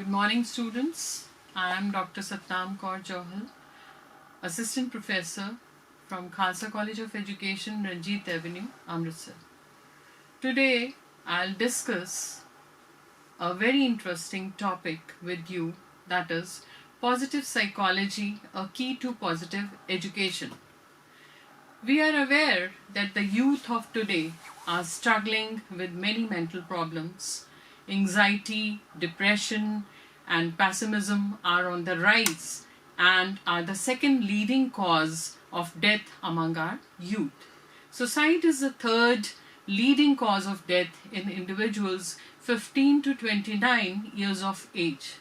Good morning, students. I am Dr. Satnam Kaur Johal, Assistant Professor from Khalsa College of Education, Ranjit Avenue, Amritsar. Today, I'll discuss a very interesting topic with you, that is positive psychology, a key to positive education. We are aware that the youth of today are struggling with many mental problems. Anxiety, depression, and pessimism are on the rise and are the second leading cause of death among our youth. Suicide is the third leading cause of death in individuals 15 to 29 years of age.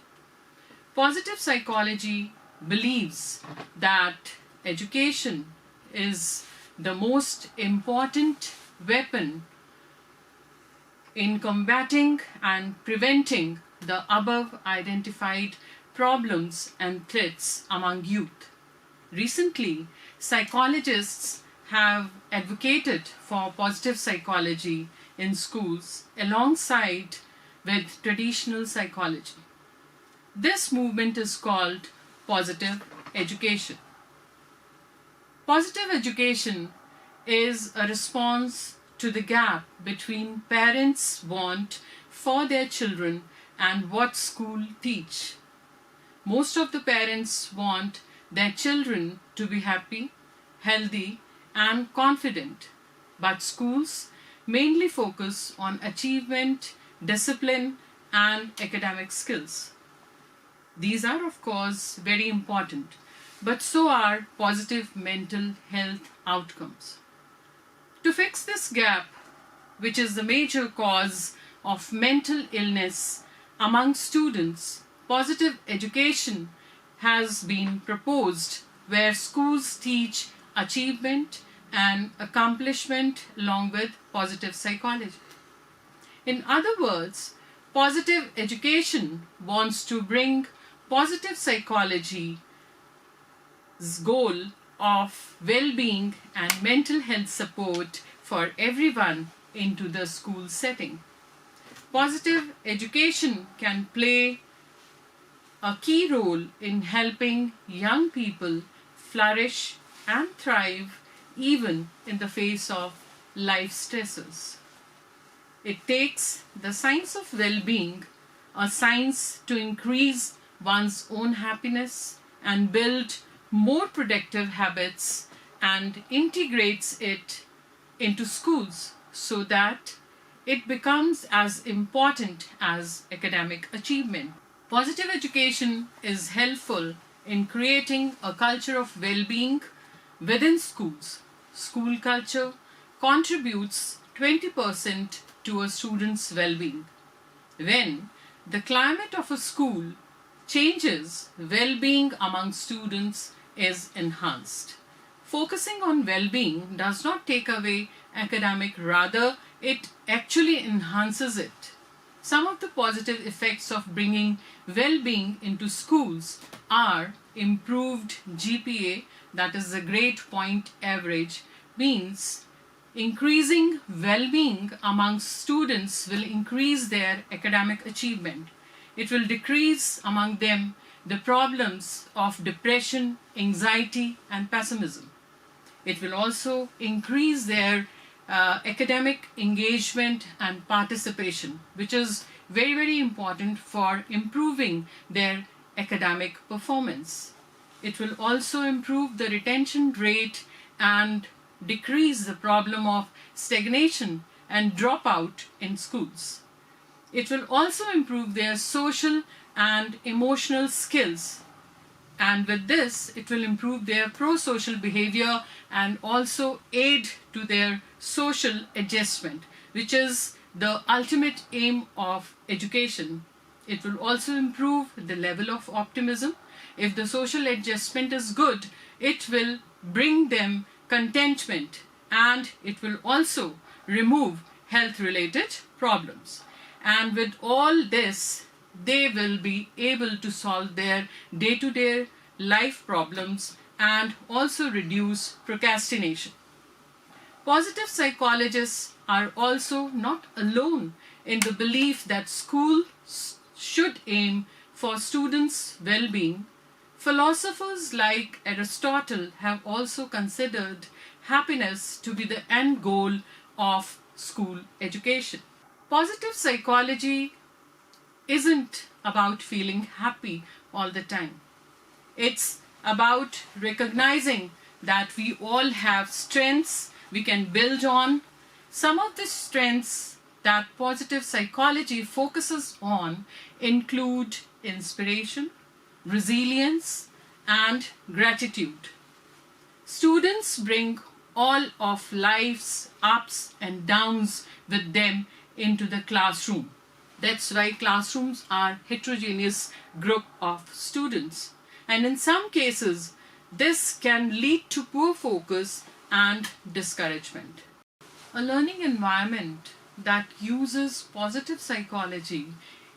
Positive psychology believes that education is the most important weapon in combating and preventing the above identified problems and threats among youth. Recently, psychologists have advocated for positive psychology in schools alongside with traditional psychology. This movement is called positive education. Positive education is a response to the gap between parents' want for their children and what school teach. Most of the parents want their children to be happy, healthy, and confident, but schools mainly focus on achievement, discipline, and academic skills. These are, of course, very important, but so are positive mental health outcomes. To fix this gap, which is the major cause of mental illness among students, positive education has been proposed where schools teach achievement and accomplishment along with positive psychology. In other words, positive education wants to bring positive psychology's goal of well-being and mental health support for everyone into the school setting. Positive education can play a key role in helping young people flourish and thrive even in the face of life stresses. It takes the science of well-being, a science to increase one's own happiness and build more productive habits, and integrates it into schools so that it becomes as important as academic achievement. Positive education is helpful in creating a culture of well-being within schools. School culture contributes 20% to a student's well-being. When the climate of a school changes, well-being among students is enhanced. Focusing on well-being does not take away academic, rather it actually enhances it. Some of the positive effects of bringing well-being into schools are improved GPA, that is the grade point average, means increasing well-being among students will increase their academic achievement. It will decrease among them the problems of depression, anxiety, and pessimism. It will also increase their academic engagement and participation, which is very, very important for improving their academic performance. It will also improve the retention rate and decrease the problem of stagnation and dropout in schools. It will also improve their social and emotional skills, and with this it will improve their pro-social behavior and also aid to their social adjustment, which is the ultimate aim of education. It will also improve the level of optimism. If the social adjustment is good, it will bring them contentment, and it will also remove health related problems. And with all this, they will be able to solve their day-to-day life problems and also reduce procrastination. Positive psychologists are also not alone in the belief that schools should aim for students' well-being, philosophers like Aristotle have also considered happiness to be the end goal of school education. Positive psychology isn't about feeling happy all the time. It's about recognizing that we all have strengths we can build on. Some of the strengths that positive psychology focuses on include inspiration, resilience, and gratitude. Students bring all of life's ups and downs with them into the classroom. That's why classrooms are heterogeneous group of students. And in some cases, this can lead to poor focus and discouragement. A learning environment that uses positive psychology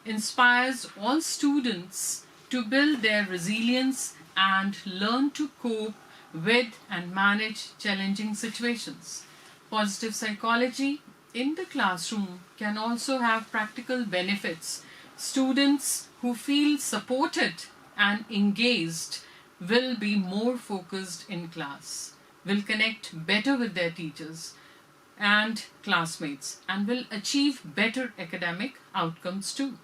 inspires all students to build their resilience and learn to cope with and manage challenging situations. Positive psychology in the classroom can also have practical benefits. Students who feel supported and engaged will be more focused in class, will connect better with their teachers and classmates, and will achieve better academic outcomes too.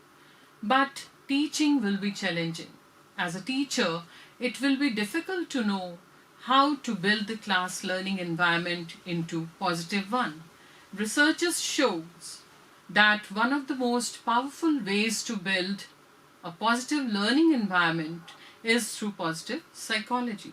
But teaching will be challenging. As a teacher, it will be difficult to know how to build the class learning environment into positive one. Researchers shows that one of the most powerful ways to build a positive learning environment is through positive psychology.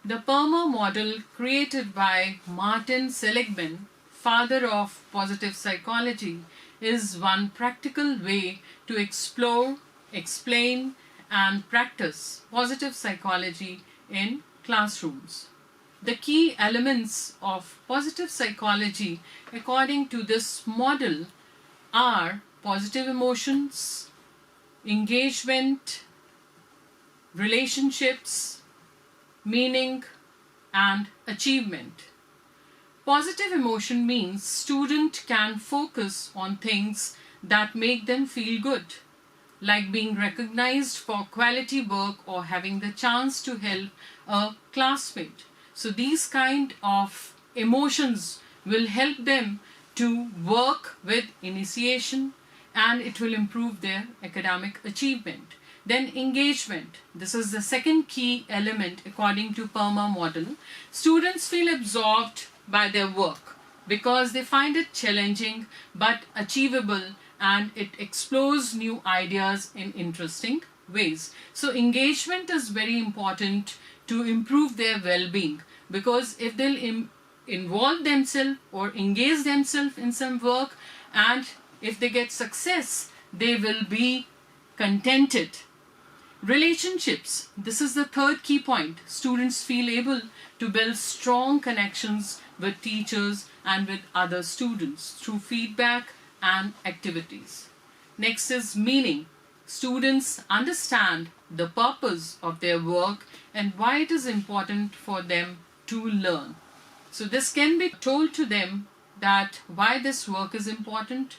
The PERMA model created by Martin Seligman, father of positive psychology, is one practical way to explore, explain, and practice positive psychology in classrooms. The key elements of positive psychology according to this model are positive emotions, engagement, relationships, meaning, and achievement. Positive emotion means student can focus on things that make them feel good, like being recognized for quality work or having the chance to help a classmate. So these kind of emotions will help them to work with initiation, and it will improve their academic achievement. Then engagement. This is the second key element according to PERMA model. Students feel absorbed by their work because they find it challenging but achievable, and it explores new ideas in interesting ways. So engagement is very important to improve their well-being, because if they'll involve themselves or engage themselves in some work, and if they get success, they will be contented. Relationships. This is the third key point. Students feel able to build strong connections with teachers and with other students through feedback and activities. Next is meaning. Students understand the purpose of their work and why it is important for them to learn. So this can be told to them that why this work is important,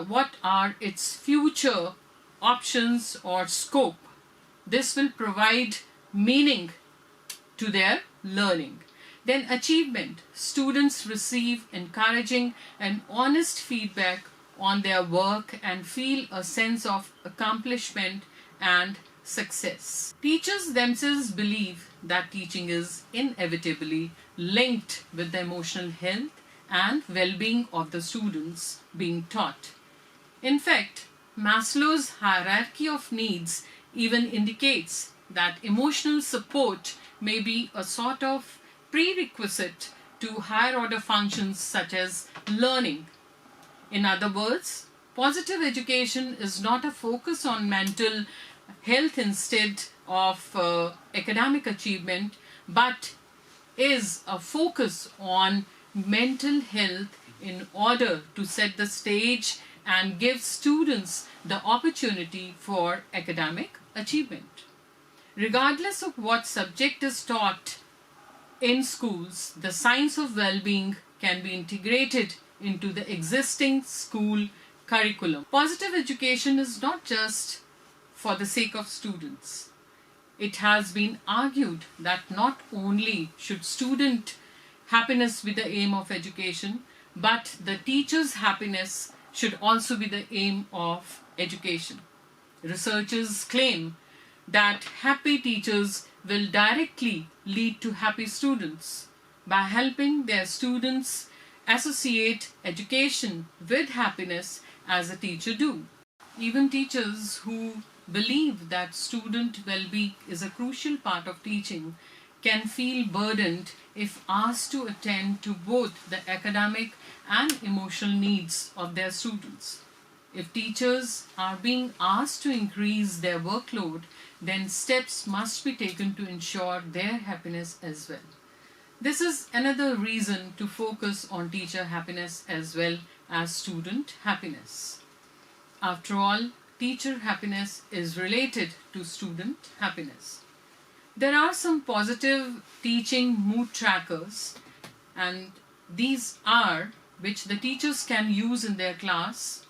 what are its future options or scope. This will provide meaning to their learning. Then achievement. Students receive encouraging and honest feedback on their work and feel a sense of accomplishment and success. Teachers themselves believe that teaching is inevitably linked with the emotional health and well-being of the students being taught. In fact, Maslow's hierarchy of needs even indicates that emotional support may be a sort of prerequisite to higher order functions such as learning. In other words, positive education is not a focus on mental health instead of academic achievement, but is a focus on mental health in order to set the stage and give students the opportunity for academic achievement. Regardless of what subject is taught in schools, the science of well-being can be integrated into the existing school curriculum. Positive education is not just for the sake of students. It has been argued that not only should student happiness be the aim of education, but the teacher's happiness should also be the aim of education. Researchers claim that happy teachers will directly lead to happy students by helping their students associate education with happiness as a teacher do. Even teachers who believe that student well-being is a crucial part of teaching can feel burdened if asked to attend to both the academic and emotional needs of their students. If teachers are being asked to increase their workload, then steps must be taken to ensure their happiness as well. This is another reason to focus on teacher happiness as well as student happiness. After all, teacher happiness is related to student happiness. There are some positive teaching mood trackers, and these are which the teachers can use in their class.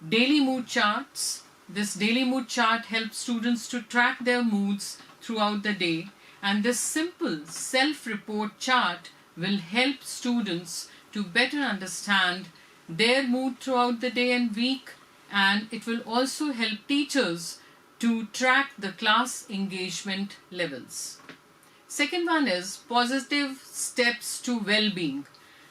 Daily mood charts. This daily mood chart helps students to track their moods throughout the day, and this simple self-report chart will help students to better understand their mood throughout the day and week, and it will also help teachers to track the class engagement levels. Second one is positive steps to well-being.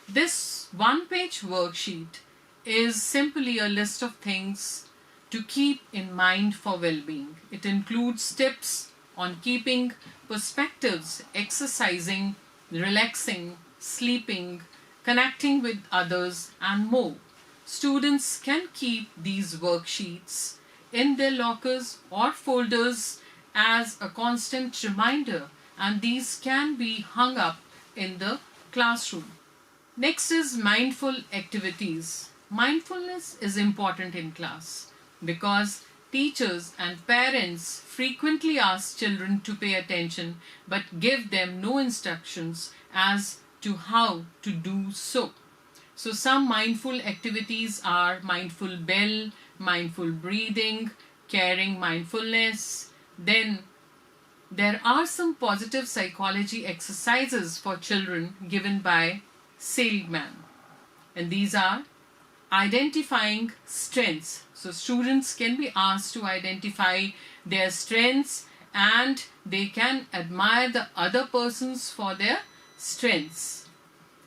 This one-page worksheet is simply a list of things to keep in mind for well-being. It includes tips on keeping perspectives, exercising, relaxing, sleeping, connecting with others, and more. Students can keep these worksheets in their lockers or folders as a constant reminder, and these can be hung up in the classroom. Next is mindful activities. Mindfulness is important in class because teachers and parents frequently ask children to pay attention but give them no instructions as to how to do so. So some mindful activities are mindful bell, mindful breathing, caring mindfulness. Then there are some positive psychology exercises for children given by Seligman, and these are identifying strengths. So students can be asked to identify their strengths and they can admire the other persons for their strengths.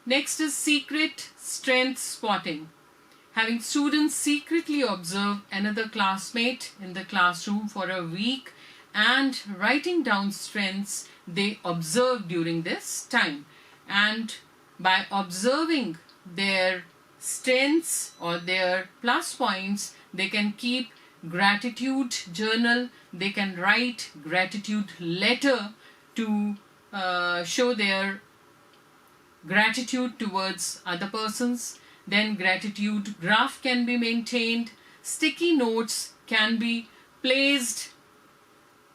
Next is secret strength spotting. Having students secretly observe another classmate in the classroom for a week and writing down strengths they observed during this time. And by observing their strengths or their plus points, they can keep gratitude journal, they can write gratitude letter to show their gratitude towards other persons. Then gratitude graph can be maintained, sticky notes can be placed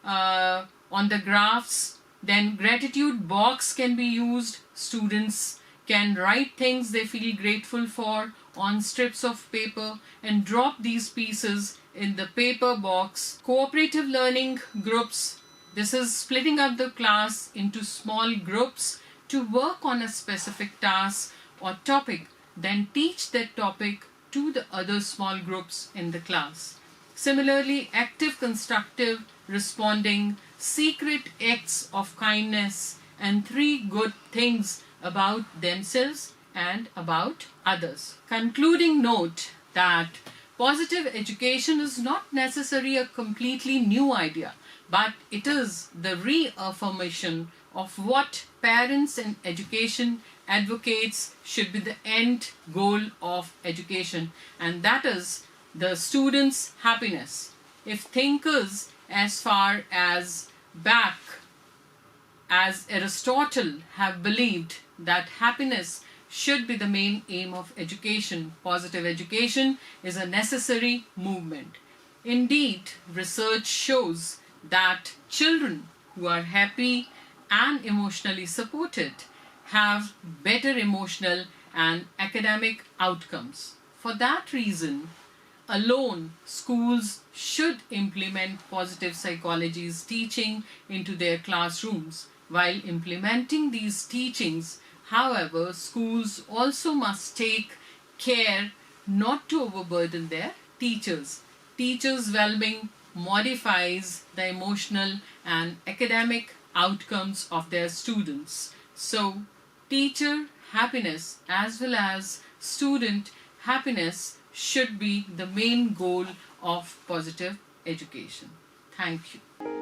on the graphs, then gratitude box can be used. Students can write things they feel grateful for on strips of paper and drop these pieces in the paper box. Cooperative learning groups. This is splitting up the class into small groups to work on a specific task or topic, then teach that topic to the other small groups in the class. Similarly, active constructive responding, secret acts of kindness, and 3 good things about themselves and about others. Concluding note that positive education is not necessarily a completely new idea, but it is the reaffirmation of what parents and education advocates should be the end goal of education, and that is the students' happiness. If thinkers as far as back as Aristotle have believed that happiness should be the main aim of education, positive education is a necessary movement. Indeed, research shows that children who are happy and emotionally supported have better emotional and academic outcomes. For that reason, alone, schools should implement positive psychology's teaching into their classrooms. While implementing these teachings, however, schools also must take care not to overburden their teachers. Teachers' well-being modifies the emotional and academic outcomes of their students. So, teacher happiness as well as student happiness should be the main goal of positive education. Thank you.